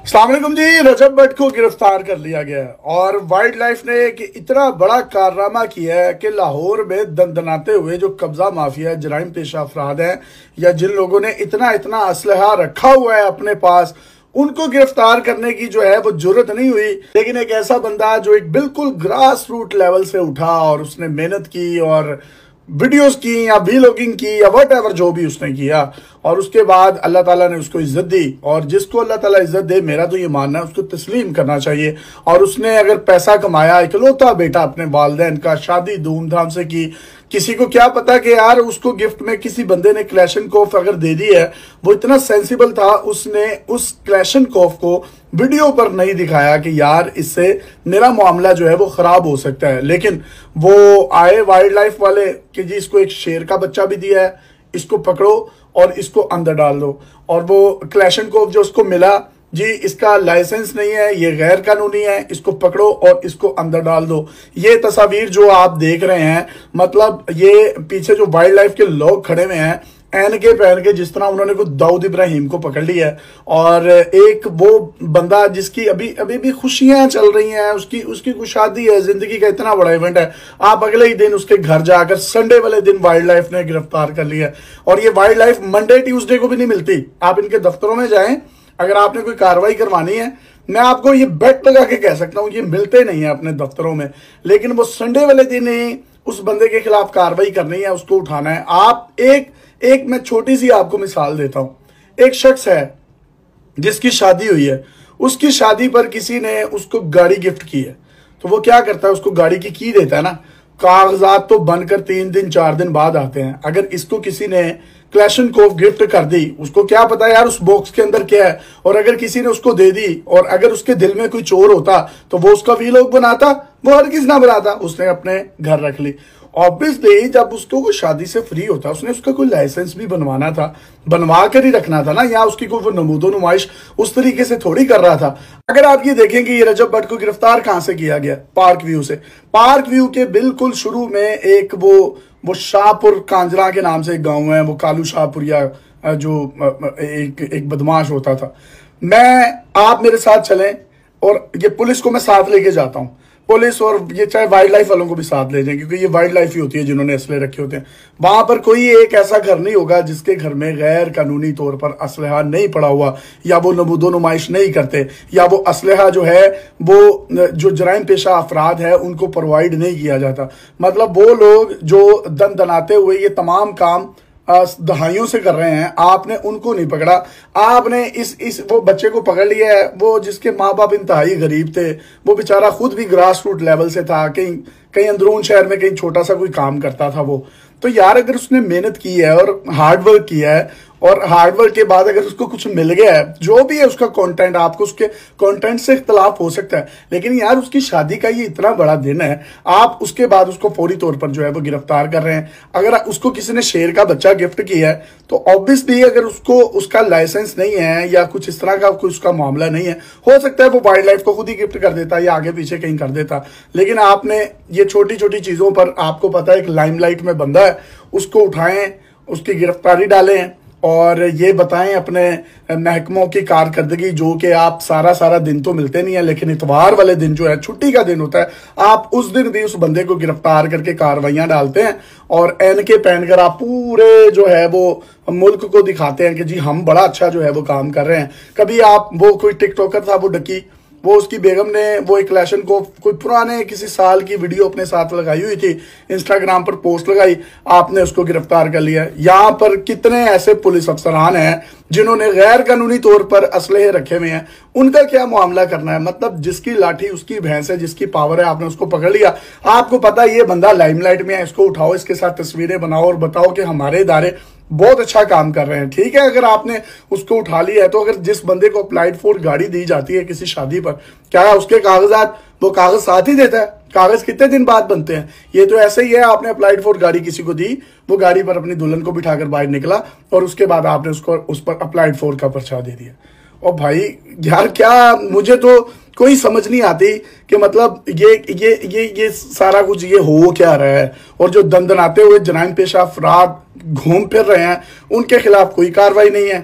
अस्सलाम वालेकुम जी। रजब भट्ट को गिरफ्तार कर लिया गया है और वाइल्ड लाइफ ने एक इतना बड़ा कारनामा किया है कि लाहौर में दंदनाते हुए जो कब्जा माफिया जराइम पेशा अफराद हैं या जिन लोगों ने इतना इतना असलहा रखा हुआ है अपने पास, उनको गिरफ्तार करने की जो है वो जरूरत नहीं हुई। लेकिन एक ऐसा बंदा जो एक बिल्कुल ग्रास रूट लेवल से उठा और उसने मेहनत की और वीडियोस की या व्लॉगिंग की या वट एवर जो भी उसने किया, और उसके बाद अल्लाह ताला ने उसको इज्जत दी। और जिसको अल्लाह ताला इज्जत दे, मेरा तो ये मानना है उसको तस्लीम करना चाहिए। और उसने अगर पैसा कमाया, इकलौता बेटा अपने वालिदैन का, शादी धूमधाम से की, किसी को क्या पता कि यार उसको गिफ्ट में किसी बंदे ने क्लैशनकोफ अगर दे दी है, वो इतना सेंसिबल था, उसने उस क्लैशनकोफ को वीडियो पर नहीं दिखाया कि यार इससे मेरा मामला जो है वो खराब हो सकता है। लेकिन वो आए वाइल्ड लाइफ वाले कि जी इसको एक शेर का बच्चा भी दिया है, इसको पकड़ो और इसको अंदर डाल दो। और वो क्लैशनकोफ जो उसको मिला, जी इसका लाइसेंस नहीं है, ये गैर कानूनी है, इसको पकड़ो और इसको अंदर डाल दो। ये तस्वीर जो आप देख रहे हैं, मतलब ये पीछे जो वाइल्ड लाइफ के लोग खड़े हुए हैं ऐनके पहन के, जिस तरह उन्होंने को दाऊद इब्राहिम को पकड़ लिया है। और एक वो बंदा जिसकी अभी भी खुशियां चल रही हैं, उसकी कुछ शादी है, जिंदगी का इतना बड़ा इवेंट है, आप अगले ही दिन उसके घर जाकर संडे वाले दिन वाइल्ड लाइफ ने गिरफ्तार कर लिया। और ये वाइल्ड लाइफ मंडे ट्यूसडे को भी नहीं मिलती। आप इनके दफ्तरों में जाएं, अगर आपने कोई कार्रवाई करवानी है, मैं आपको ये बेट लगा के कह सकता हूं ये मिलते नहीं है अपने दफ्तरों में। लेकिन वो संडे वाले दिन ही उस बंदे के खिलाफ कार्रवाई करनी है, उसको उठाना है। आप एक मैं छोटी सी आपको मिसाल देता हूं। एक शख्स है जिसकी शादी हुई है, उसकी शादी पर किसी ने उसको गाड़ी गिफ्ट की है, तो वो क्या करता है, उसको गाड़ी की की देता है ना। कागजात तो बनकर 3 दिन 4 दिन बाद आते हैं। अगर इसको किसी ने क्लैशनकोफ गिफ्ट कर दी, उसको क्या पता यार उस बॉक्स के अंदर क्या है। और अगर किसी ने उसको दे दी और अगर उसके दिल में कोई चोर होता तो वो उसका वीलॉग बनाता? वो हरगिज़ ना बनाता, उसने अपने घर रख ली। ऑब्वियसली जब उसको कोई शादी से फ्री होता, उसने उसका कोई लाइसेंस भी बनवाना था, बनवा कर ही रखना था ना, या उसकी कोई वो नमूदो नुमाइश उस तरीके से थोड़ी कर रहा था। अगर आप ये देखें कि ये रजब भट्ट को गिरफ्तार कहां से किया गया, पार्क व्यू से। पार्क व्यू के बिल्कुल शुरू में एक वो शाहपुर कांजरा के नाम से एक गांव है, वो कालू शाहपुर या जो एक बदमाश होता था। आप मेरे साथ चलें और ये पुलिस को मैं साथ लेके जाता हूँ, पुलिस और ये चाहे वाइल्ड लाइफ वालों को भी साथ ले जाएं, क्योंकि ये वाइल्ड लाइफ ही होती है जिन्होंने असले रखे होते हैं। वहां पर कोई एक ऐसा घर नहीं होगा जिसके घर में गैर कानूनी तौर पर असलहा नहीं पड़ा हुआ, या वो नमूदो नुमाइश नहीं करते, या वो असलहा जो है वो जो जराइम पेशा अफराद है उनको प्रोवाइड नहीं किया जाता। मतलब वो लोग जो दनाते हुए ये तमाम काम दहाइयों से कर रहे हैं, आपने उनको नहीं पकड़ा। आपने इस वो बच्चे को पकड़ लिया है, वो जिसके माँ बाप इंतहाई गरीब थे, वो बेचारा खुद भी ग्रास रूट लेवल से था, कहीं अंदरून शहर में कहीं छोटा सा कोई काम करता था वो। तो यार अगर उसने मेहनत की है और हार्डवर्क किया है, और हार्डवर्क के बाद अगर उसको कुछ मिल गया है, जो भी है उसका कंटेंट, आपको उसके कंटेंट से इख्तलाफ हो सकता है, लेकिन यार उसकी शादी का ये इतना बड़ा दिन है, आप उसके बाद उसको फौरी तौर पर जो है वो गिरफ्तार कर रहे हैं। अगर उसको किसी ने शेर का बच्चा गिफ्ट किया है, तो ऑब्वियसली अगर उसको उसका लाइसेंस नहीं है या कुछ इस तरह का कुछ उसका मामला नहीं है, हो सकता है वो वाइल्ड लाइफ को खुद ही गिफ्ट कर देता या आगे पीछे कहीं कर देता। लेकिन आपने ये छोटी छोटी चीजों पर, आपको पता है एक लाइमलाइट में बंदा है, उसको उठाएं, उसकी गिरफ्तारी डालें और ये बताएं अपने महकमों की कारकर्दगी, जो कि आप सारा दिन तो मिलते नहीं है, लेकिन इतवार वाले दिन जो है छुट्टी का दिन होता है, आप उस दिन भी उस बंदे को गिरफ्तार करके कार्रवाइयां डालते हैं और एनके पहनकर आप पूरे जो है वो मुल्क को दिखाते हैं कि जी हम बड़ा अच्छा जो है वो काम कर रहे हैं। कभी आप वो कोई टिकटॉकर था, वो डकी, वो उसकी बेगम ने वो एक क्लैशन को कोई पुराने किसी साल की वीडियो अपने साथ लगाई हुई थी, इंस्टाग्राम पर पोस्ट लगाई, आपने उसको गिरफ्तार कर लिया। यहाँ पर कितने ऐसे पुलिस अफसरान हैं जिन्होंने गैर कानूनी तौर पर असलहे रखे हुए हैं, उनका क्या मामला करना है? मतलब जिसकी लाठी उसकी भैंस है, जिसकी पावर है, आपने उसको पकड़ लिया। आपको पता है ये बंदा लाइमलाइट में है, इसको उठाओ, इसके साथ तस्वीरें बनाओ और बताओ कि हमारे इदारे बहुत अच्छा काम कर रहे हैं। ठीक है, अगर आपने उसको उठा लिया है, तो अगर जिस बंदे को अप्लाइड फॉर गाड़ी दी जाती है किसी शादी पर, क्या उसके कागजात, वो कागज साथ ही देता है? कागज कितने दिन बाद बनते हैं? ये तो ऐसे ही है, आपने अप्लाइड फॉर गाड़ी किसी को दी, वो गाड़ी पर अपनी दुल्हन को बिठाकर बाहर निकला और उसके बाद आपने उसको उस पर अप्लाइड फॉर का पर्चा दे दिया। और भाई यार क्या, मुझे तो कोई समझ नहीं आती कि मतलब ये सारा कुछ ये हो क्या रहा है। और जो दंदनाते हुए जराइम पेशा अफराद घूम फिर रहे हैं, उनके खिलाफ कोई कार्रवाई नहीं है।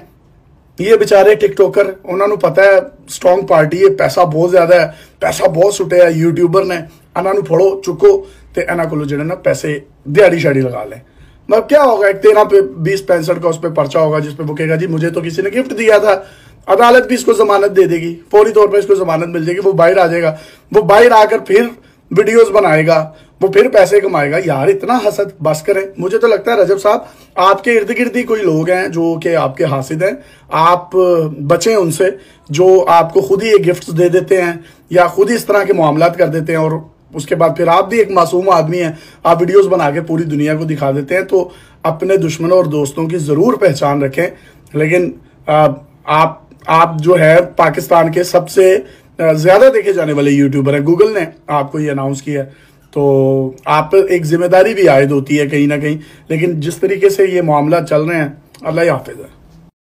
ये बेचारे टिकटॉकर, उन्होंने पता है स्ट्रॉन्ग पार्टी है, पैसा बहुत ज्यादा है, पैसा बहुत सुटिया यूट्यूबर ने, इन्होंने फड़ो चुको तो इन्हों को जो ना पैसे दिहाड़ी शाड़ी लगा लें। मतलब क्या होगा, एक 13 पे 20-65 का उस पर पर्चा होगा जिसपे वो कहेगा जी मुझे तो किसी ने गिफ्ट दिया था, अदालत भी इसको जमानत दे देगी, फौरी तौर पर इसको जमानत मिल जाएगी, वो बाहर आ जाएगा, वो बाहर आकर फिर वीडियोस बनाएगा, वो फिर पैसे कमाएगा। यार इतना हसद बस करें। मुझे तो लगता है रजब साहब आपके इर्द गिर्द ही कोई लोग हैं जो कि आपके हासिद हैं, आप बचें उनसे, जो आपको खुद ही ये गिफ्ट्स दे देते हैं या खुद ही इस तरह के मामलात कर देते हैं और उसके बाद फिर आप भी एक मासूम आदमी हैं, आप वीडियोस बना के पूरी दुनिया को दिखा देते हैं। तो अपने दुश्मनों और दोस्तों की जरूर पहचान रखें। लेकिन आप जो है पाकिस्तान के सबसे ज्यादा देखे जाने वाले यूट्यूबर हैं, गूगल ने आपको ये अनाउंस किया है, तो आप एक जिम्मेदारी भी आयद होती है कहीं ना कहीं। लेकिन जिस तरीके से ये मामला चल रहे हैं, अल्लाह ही हाफिज है।